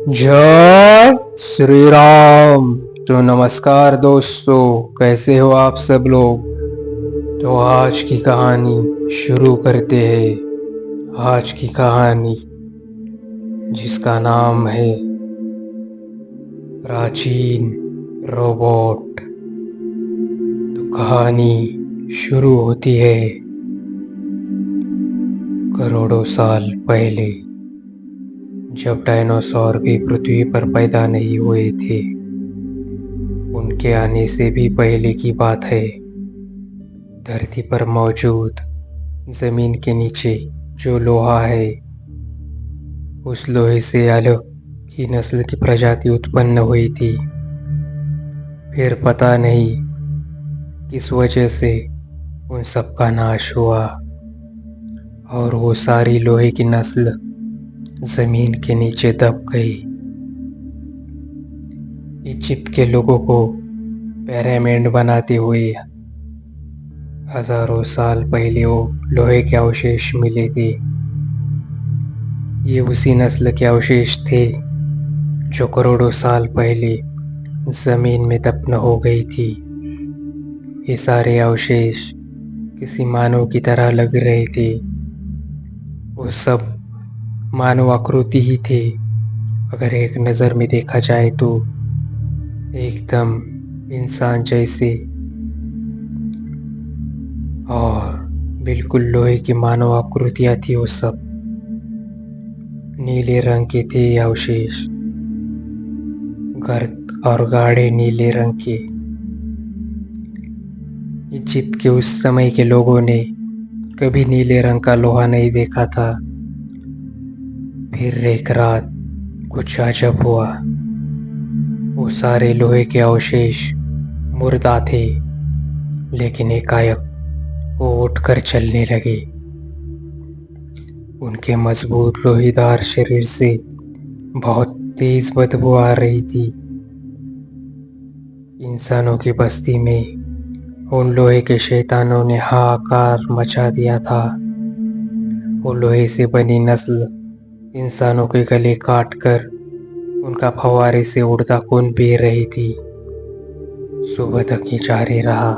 जय श्री राम। तो नमस्कार दोस्तों, कैसे हो आप सब लोग। तो आज की कहानी शुरू करते हैं। आज की कहानी जिसका नाम है प्राचीन रोबोट। तो कहानी शुरू होती है करोड़ों साल पहले, जब डायनासोर भी पृथ्वी पर पैदा नहीं हुए थे। उनके आने से भी पहले की बात है। धरती पर मौजूद जमीन के नीचे जो लोहा है, उस लोहे से अलग की नस्ल की प्रजाति उत्पन्न हुई थी। फिर पता नहीं किस वजह से उन सब का नाश हुआ और वो सारी लोहे की नस्ल जमीन के नीचे दब गई। इजिप्ट के लोगों को पिरामिड बनाते हुए हजारों साल पहले वो लोहे के अवशेष मिले थे। ये उसी नस्ल के अवशेष थे जो करोड़ों साल पहले जमीन में दफन हो गई थी। ये सारे अवशेष किसी मानव की तरह लग रहे थे। वो सब मानव आकृति ही थे। अगर एक नज़र में देखा जाए तो एकदम इंसान जैसे और बिल्कुल लोहे की मानव आकृतियां थी। वो सब नीले रंग के थे अवशेष, गर्द और गाढ़े नीले रंग के। इजिप्ट के उस समय के लोगों ने कभी नीले रंग का लोहा नहीं देखा था। फिर एक रात कुछ अजब हुआ। वो सारे लोहे के अवशेष मुर्दा थे, लेकिन एकाएक वो उठकर चलने लगे। उनके मजबूत लोहीदार शरीर से बहुत तेज बदबू आ रही थी। इंसानों की बस्ती में उन लोहे के शैतानों ने हाहाकार मचा दिया था। वो लोहे से बनी नस्ल इंसानों के गले काटकर उनका फव्वारे से उड़ता खून पी रही थी। सुबह तक ही जारी रहा,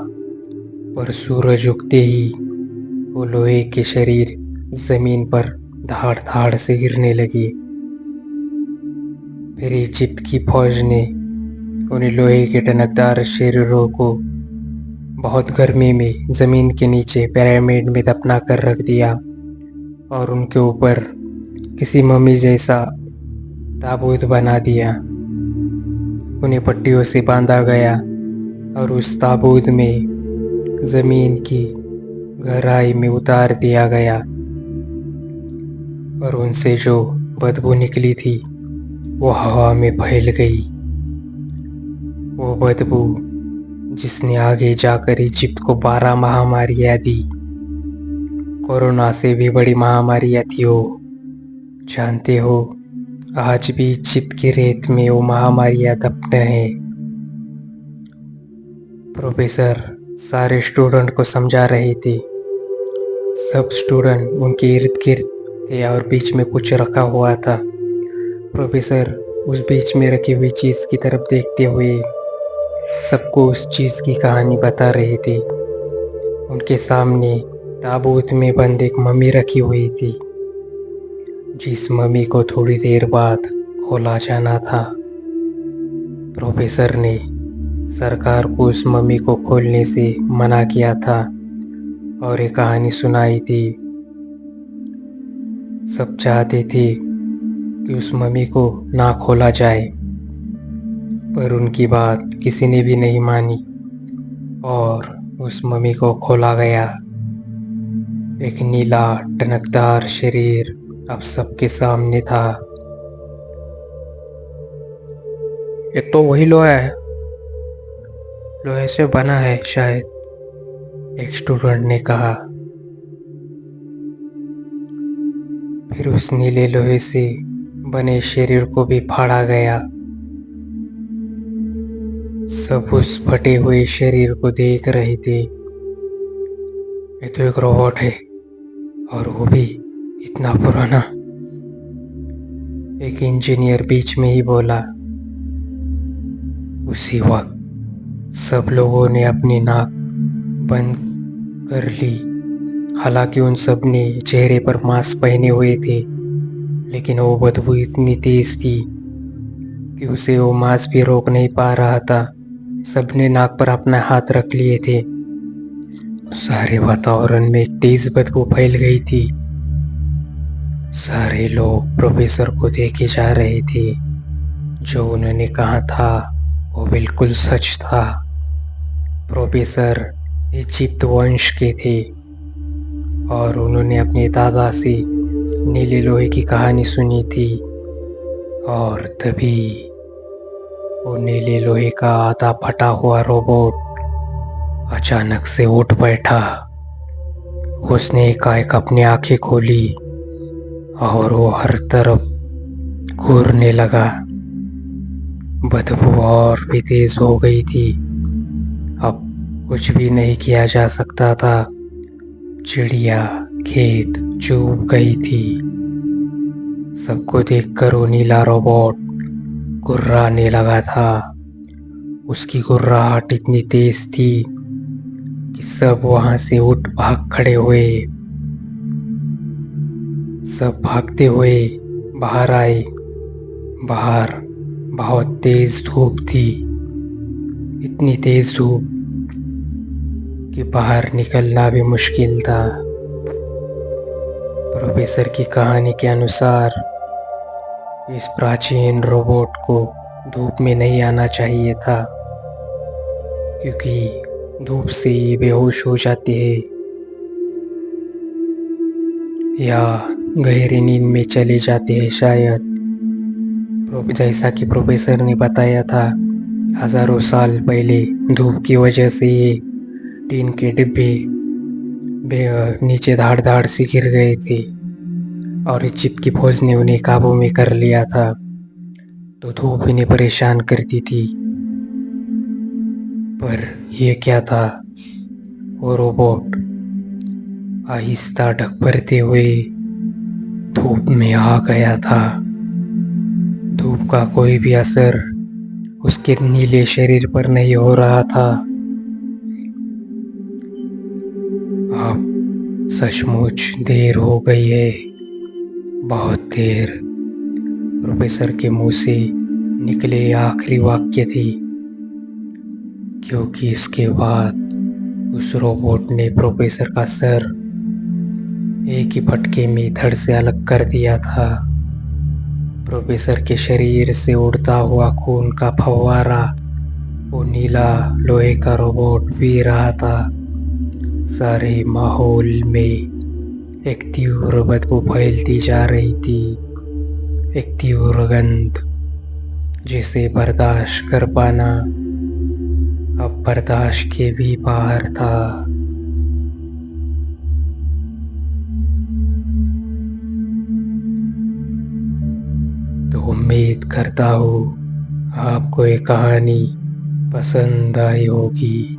पर सूरज उगते ही वो लोहे के शरीर जमीन पर धाड़ धाड़ से गिरने लगे। फिर इजिप्ट की फौज ने उन्हें लोहे के टनकदार शरीरों को बहुत गर्मी में जमीन के नीचे पिरामिड में दफना कर रख दिया और उनके ऊपर किसी मम्मी जैसा ताबूत बना दिया। उन्हें पट्टियों से बांधा गया और उस ताबूत में जमीन की गहराई में उतार दिया गया। और उनसे जो बदबू निकली थी वो हवा में फैल गई। वो बदबू जिसने आगे जाकर इजिप्ट को 12 महामारियां दी। कोरोना से भी बड़ी महामारियां थी वो। जानते हो, आज भी इजिप्ट की रेत में वो महामारियां दफन है। प्रोफेसर सारे स्टूडेंट को समझा रहे थे। सब स्टूडेंट उनके इर्द गिर्द थे और बीच में कुछ रखा हुआ था। प्रोफेसर उस बीच में रखी हुई चीज की तरफ देखते हुए सबको उस चीज की कहानी बता रहे थे। उनके सामने ताबूत में बंद एक मम्मी रखी हुई थी, जिस मम्मी को थोड़ी देर बाद खोला जाना था। प्रोफेसर ने सरकार को उस मम्मी को खोलने से मना किया था और एक कहानी सुनाई थी। सब चाहते थे कि उस मम्मी को ना खोला जाए, पर उनकी बात किसी ने भी नहीं मानी और उस मम्मी को खोला गया। एक नीला टनकदार शरीर अब सबके सामने था। ये तो वही लोहा है, लोहे से बना है शायद, एक स्टूडेंट ने कहा। फिर उस नीले लोहे से बने शरीर को भी फाड़ा गया। सब उस फटे हुए शरीर को देख रहे थे। ये तो एक रोबोट है, और वो भी इतना पुराना। एक एक इंजीनियर बीच में ही बोला। उसी वक्त सब लोगों ने अपनी नाक बंद कर ली। हालांकि उन सब ने चेहरे पर मास्क पहने हुए थे, लेकिन वो बदबू इतनी तेज थी कि उसे वो मास्क भी रोक नहीं पा रहा था। सबने नाक पर अपना हाथ रख लिए थे। सारे वातावरण में एक तेज बदबू फैल गई थी। सारे लोग प्रोफेसर को देखे जा रहे थे। जो उन्होंने कहा था वो बिल्कुल सच था। प्रोफेसर इजिप्ट वंश के थे और उन्होंने अपने दादा से नीले लोहे की कहानी सुनी थी। और तभी वो नीले लोहे का आधा फटा हुआ रोबोट अचानक से उठ बैठा। उसने एकाएक अपनी आंखें खोली और वो हर तरफ घूरने लगा। बदबू और भी तेज हो गई थी। अब कुछ भी नहीं किया जा सकता था। चिड़िया खेत चूक गई थी। सबको देखकर वो नीला रोबोट गुर्राने लगा था। उसकी गुर्राहट इतनी तेज थी कि सब वहां से उठ भाग खड़े हुए। सब भागते हुए बाहर आए। बाहर बहुत तेज धूप थी। इतनी तेज धूप कि बाहर निकलना भी मुश्किल था। प्रोफेसर की कहानी के अनुसार इस प्राचीन रोबोट को धूप में नहीं आना चाहिए था, क्योंकि धूप से ये बेहोश हो जाते हैं या गहरी नींद में चले जाते हैं शायद। जैसा कि प्रोफेसर ने बताया था, हजारों साल पहले धूप की वजह से ये टीन के डिब्बे नीचे धाड़ धाड़ से गिर गए थे और इजिप्ट की फौज ने उन्हें काबू में कर लिया था। तो धूप इन्हें परेशान करती थी। पर ये क्या था? वो रोबोट आहिस्ता ढक भरते हुए धूप में आ गया था। धूप का कोई भी असर उसके नीले शरीर पर नहीं हो रहा था। अब सचमुच देर हो गई है, बहुत देर। प्रोफेसर के मुंह से निकले आखिरी वाक्य थे, क्योंकि इसके बाद उस रोबोट ने प्रोफेसर का सर एक ही फटके में धड़ से अलग कर दिया था। प्रोफेसर के शरीर से उड़ता हुआ खून का फव्वारा वो नीला लोहे का रोबोट पी रहा था। सारे माहौल में एक तीव्र बदबू फैलती जा रही थी, एक तीव्र गंध जिसे बर्दाश्त कर पाना अब बर्दाश्त के भी बाहर था। तो उम्मीद करता हूँ आपको ये कहानी पसंद आई होगी।